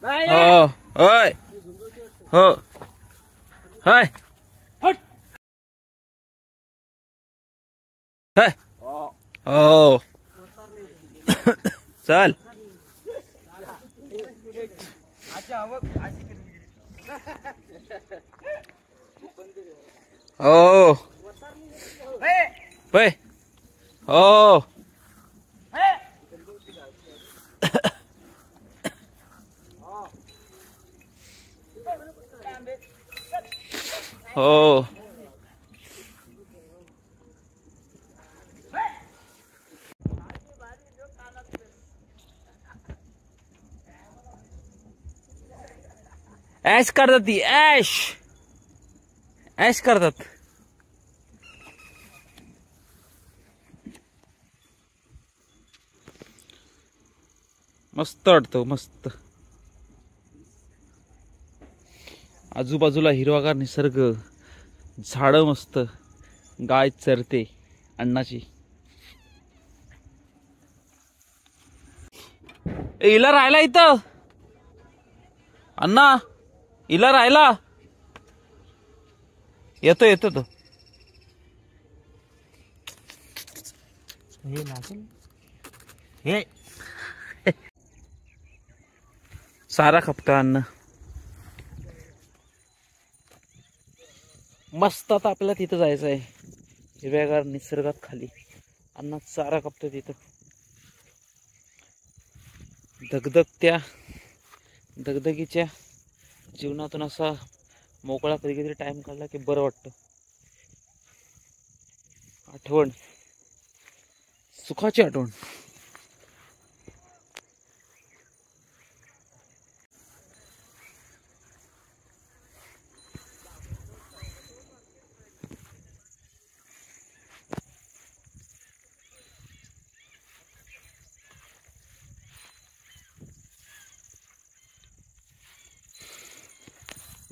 हो होय हो होय होय हो चल हो होय हो हो ऐश करतात ती ऐश ऐश करतात. मस्त वाटतं मस्त. आजूबाजूला हिरवागार निसर्ग, झाडं मस्त, गाय चरते अण्णाची. इला राहिला इथं अण्णा, इला राहिला. येतो येतो तो. हे सारा खपता अन्न. मस्त आता आपल्याला तिथं जायचं आहे, हिरव्यागार निसर्गात खाली. अन्न चारा कापतो तिथं. दगदगीच्या जीवनातून असा मोकळा कधी कधी टाइम काढला की बरं वाटतं. आठवण, सुखाची आठवण.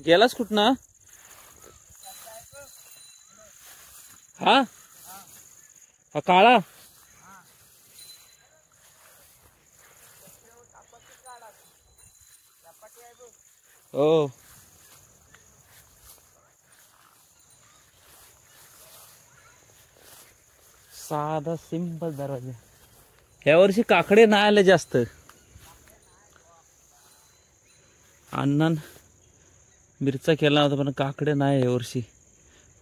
गेलास कुठं? हा हा काळा. हो साधा सिंपल दरवाजा. या वर्षी काकडे नाही आले जास्त. अण्णान मिरचा केला होता पण काकडे नाही या वर्षी.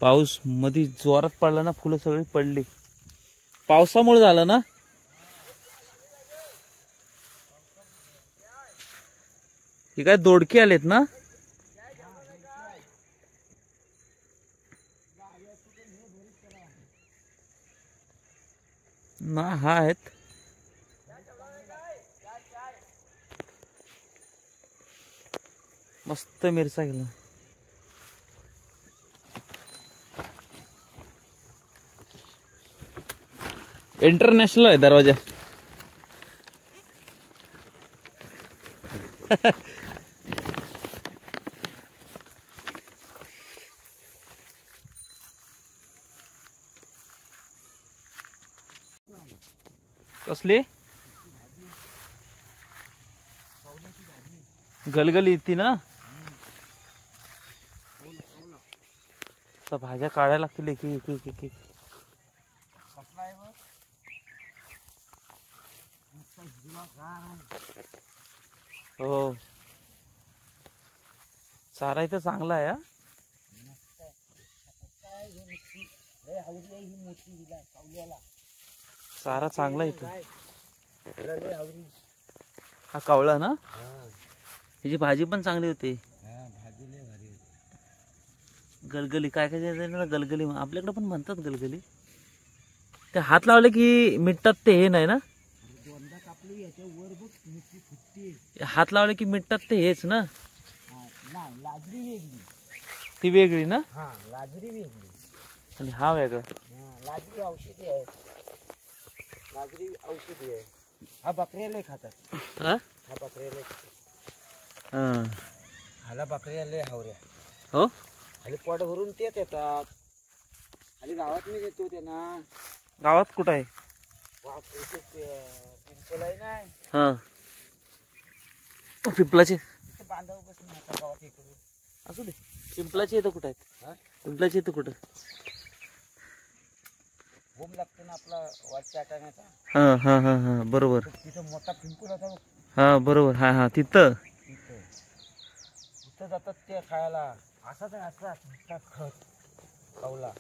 पाऊस मध्ये जोरात पडला ना, फुलं सगळी पडली. पावसामुळे झालं ना. हे काय दोडके आलेत ना. ना हा आहेत. मस्त मिरचा गेला. इंटरनॅशनल आहे दरवाजा. कसली गलगली येते ना. भाज्या काढायला लागतील एक एक एक एक. हो चारा इथं चांगला आहे. चारा चांगला इथं. हा कावळा ना. त्याची भाजी पण चांगली होती. गलगली काय काय गलगली आपल्याकडे पण म्हणतात गलगली. ते हात लावले की मिटतात ते हे नाही ना. हात लावले की मिटतात ते हेच ना. लाजरी वेगळी, ती वेगळी ना. लाजरी वेगळी आणि हा वेगळा. लाजरी औषधी आहे. लाजरी औषधी आहे. हा बकऱ्याला खातात. हा बकऱ्याला खातात. हाला बकऱ्याला हावऱ्या. हो खाली पोट भरून तेच येतात. खाली गावात मी घेतो त्यांना. गावात कुठं आहे. पिंपल आहे ना. हा पिंपलाचे बांधावं बसून आता गावात हे करू. असू दे. पिंपलाचे इथं कुठं आहेत? हा? पिंपलाचे इथं कुठं? होम लागतो ना आपला वाटच्या टाण्याचा. हा हा हा हा बरोबर. तिथं मोठा पिंपळ होता बघ. हा बरोबर. हा हा तिथं तिथं तिथं जातात ते खायला. असाच आहे असा खत खावला.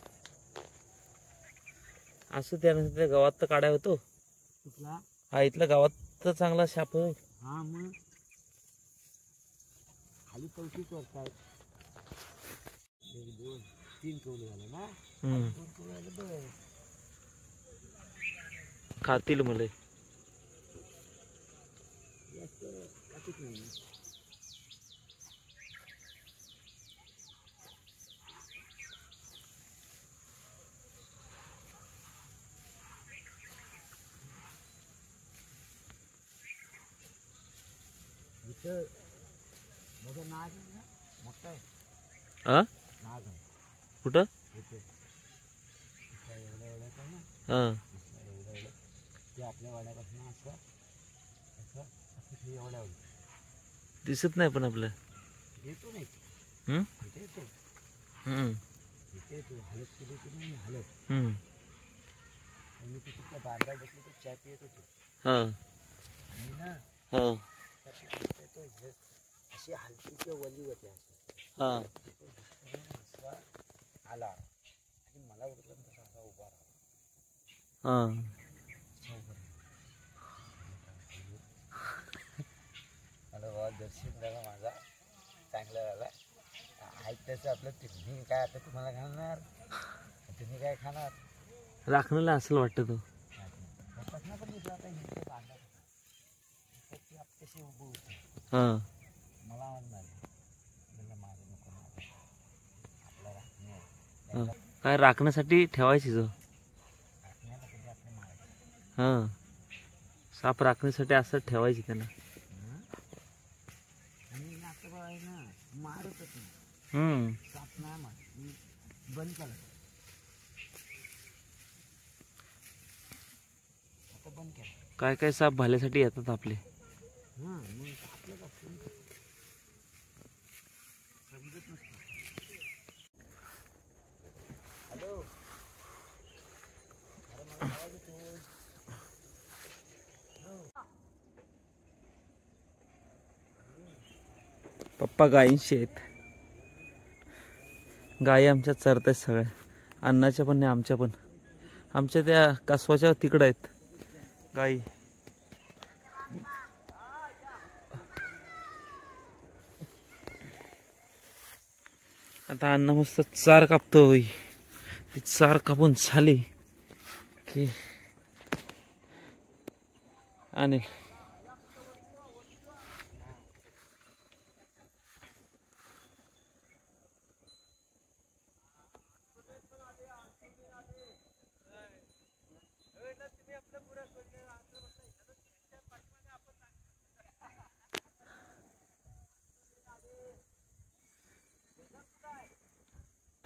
असं त्यानंतर गावात तर काढाय होतो. कुठला? हा इथल्या गावात तर चांगला शाप आहे. हा मग खाली चौकीच करतायत. 1 2 3 कौले झाले ना. 2 कौले झाले बघ. खातील मुले. जास्त खातीच नाही. इथं मोठा नाग आहे ना, मोठा आहे हा नाग आहे कुठं? इथे. इथं एवढ्या एवढ्याच आहे ना, हा इथं एवढ्या एवढ्या. ते आपल्या वाड्यापासून असं असं असं ते एवढ्या एवढं दिसत नाही पण आपलं. येतो नाही. हम्म इथे येतो. हम्म इथे येतो. हालत केली की नाही हालत. हम्म आणि ते तिथल्या बांधा बसली तर चहा पित होतो. हा आणि ना हा तो अशी हलकीच्या वली होत्या. हा असा आला आणि मला बघितलं तसा असा उभा राहिला. हा मला बाबा दर्शन झाला माझा चांगला झाला. ऐकतायचं आपलं तुम्ही काय आता तुम्हाला घालणार, तुम्ही काय खाणार. राखणला असं वाटतं तो. ना पण दुसरा आता इथे बांधा ती आपल्याशी उभं होती. हा मला म्हणणार माझं नको माझं आपला राखणे हा. काय राखण्यासाठी ठेवायची जो. राखण्याला कधी आपल्या मारायचं. हा साप राखण्यासाठी असं ठेवायची त्यांना. आणि आता बघ आहे ना मारतच नाही. साप नाही मार बंद केलं आता बंद केलं. काय काय साप भाल्यासाठी येतात आपले. हां मग आपल्याला समजत नसतं. हॅलो अरे मला आवाज येतो. पप्पा गायींशी आहेत. गायी आमच्या चरत आहेत सगळ्या. अन्नाच्या पण नाही आमच्या पण. आमच्या त्या कासवाच्या तिकडं आहेत गायी. आता अण्णा मस्त चार कापतोय. ती चार कापून झाली की आणि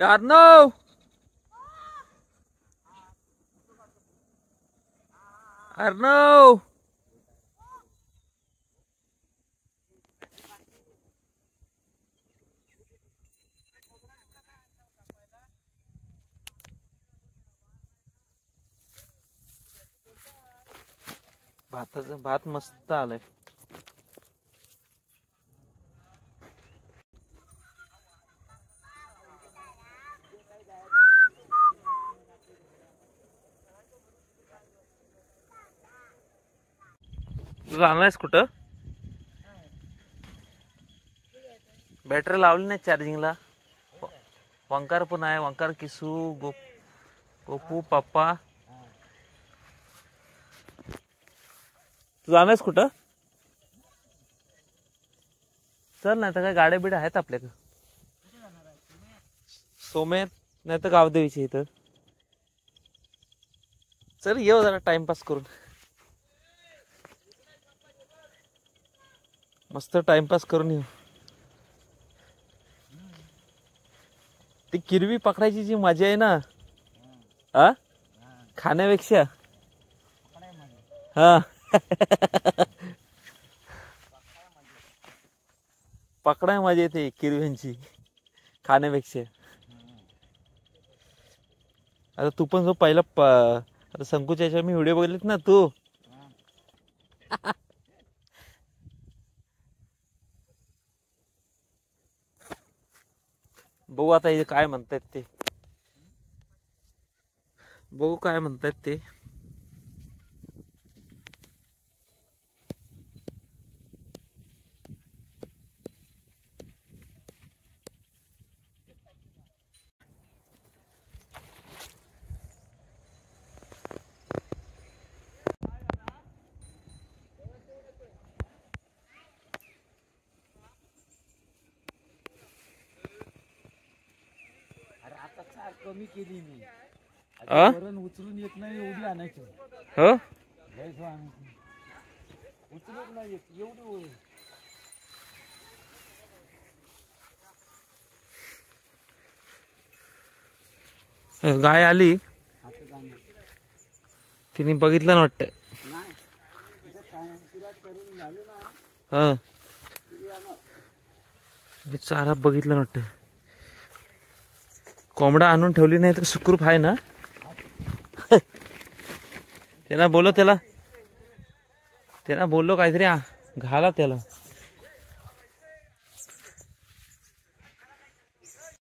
अर्णव अर्णव भाताचं भात मस्त आलाय. तू जाणारस कुठं? बॅटरी लावली नाही चार्जिंगला. वंकार पण आहे. वंकार किसू गोपू पप्पा. तू जाणारस कुठं? चल नाही तर काय गाड्या बिड्या आहेत आपल्याकडं. सोमेत नाही तर गावदेवीच्या इथं. चल येऊ जरा टाइमपास करून. मस्त टाइमपास करून येऊ. ती किरवी पकडायची जी मजा आहे ना आ खाण्यापेक्षा. हा पकडाय मजा येते किरव्यांची खाण्यापेक्षा. आता तू पण जो पहिला आता संकुचाच्या मी व्हिडिओ बघितलेत ना तू. बघू आता हे काय म्हणतायत ते. बघू काय म्हणतायत ते. अरे आता चार कमी केली मी. आ? वरण उचलून येत नाही एवढी आणायची. हो लयच आणायची. उचलून नाही येत एवढी होईल. गाय आली आता जाणार तिने बघितलं ना वाटतं. नाही. तिथं सुरुवात करून झाली ना. हा चारा बघितलं ना वाटतं. कोंबडा आणून ठेवली नाही तर सुखरूप आहे ना. त्यांना बोललो काहीतरी घाला त्याला.